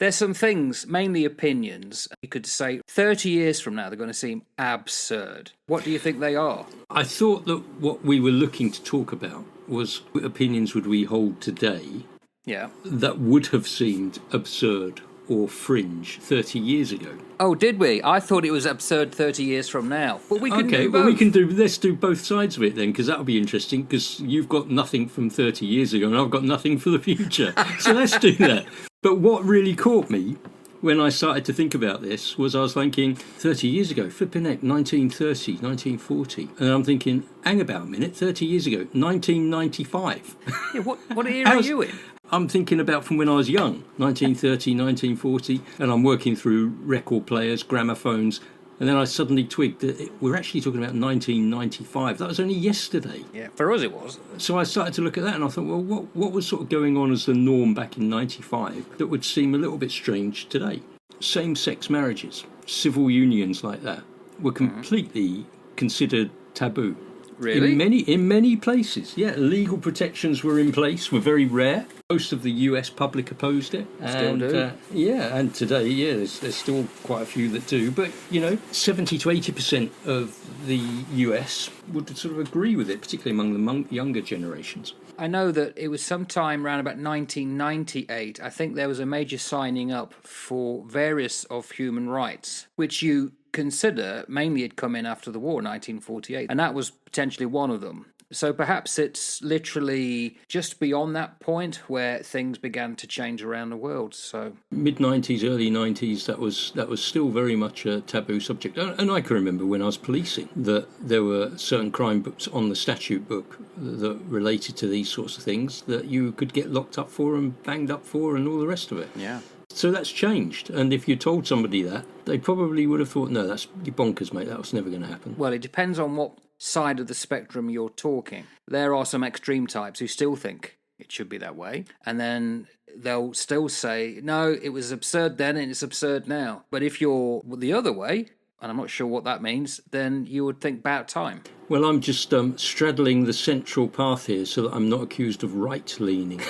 There's some things, mainly opinions, you could say 30 years from now they're going to seem absurd. What do you think they are? I thought that what we were looking to talk about was what opinions would we hold today that would have seemed absurd or fringe 30 years ago. Oh, did we? I thought it was absurd 30 years from now. But we can do both. Well, let's do both sides of it then, because that'll be interesting, because you've got nothing from 30 years ago and I've got nothing for the future. So let's do that. But what really caught me when I started to think about this was I was thinking, 30 years ago, flipping heck, 1930, 1940. And I'm thinking, hang about a minute, 30 years ago, 1995. Yeah, what era are you in? I'm thinking about from when I was young, 1930, 1940, and I'm working through record players, gramophones, and then I suddenly twigged that we're actually talking about 1995. That was only yesterday. Yeah, for us it was. So I started to look at that and I thought, well, what was sort of going on as the norm back in 95 that would seem a little bit strange today? Same-sex marriages, civil unions like that, were completely considered taboo. Really? In many places, yeah. Legal protections were in place, were very rare. Most of the US public opposed it. Still do. And today, there's still quite a few that do. But, 70 to 80% of the US would sort of agree with it, particularly among the younger generations. I know that it was sometime around about 1998, I think there was a major signing up for various of human rights, which you consider mainly had come in after the war, 1948, and that was potentially one of them. So perhaps it's literally just beyond that point where things began to change around the world. So mid-90s, early 90s, that was still very much a taboo subject. And I can remember when I was policing that there were certain crime books on the statute book that related to these sorts of things that you could get locked up for and banged up for and all the rest of it. Yeah. So that's changed, and if you told somebody that, they probably would have thought, no, that's bonkers, mate, that was never going to happen. Well, it depends on what side of the spectrum you're talking. There are some extreme types who still think it should be that way, and then they'll still say, no, it was absurd then and it's absurd now. But if you're the other way, and I'm not sure what that means, then you would think about time. Well, I'm just straddling the central path here so that I'm not accused of right-leaning.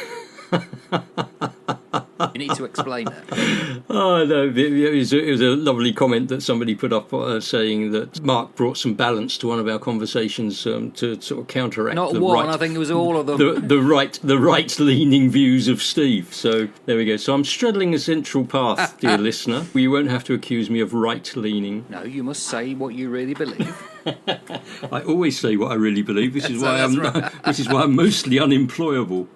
You need to explain that. Oh, no, it was a lovely comment that somebody put up saying that Mark brought some balance to one of our conversations to sort of counteract Not the one, right, I think it was all of them. the right-leaning views of Steve. So there we go. So I'm straddling a central path, dear listener. You won't have to accuse me of right-leaning. No, you must say what you really believe. I always say what I really believe. This is why I'm mostly unemployable.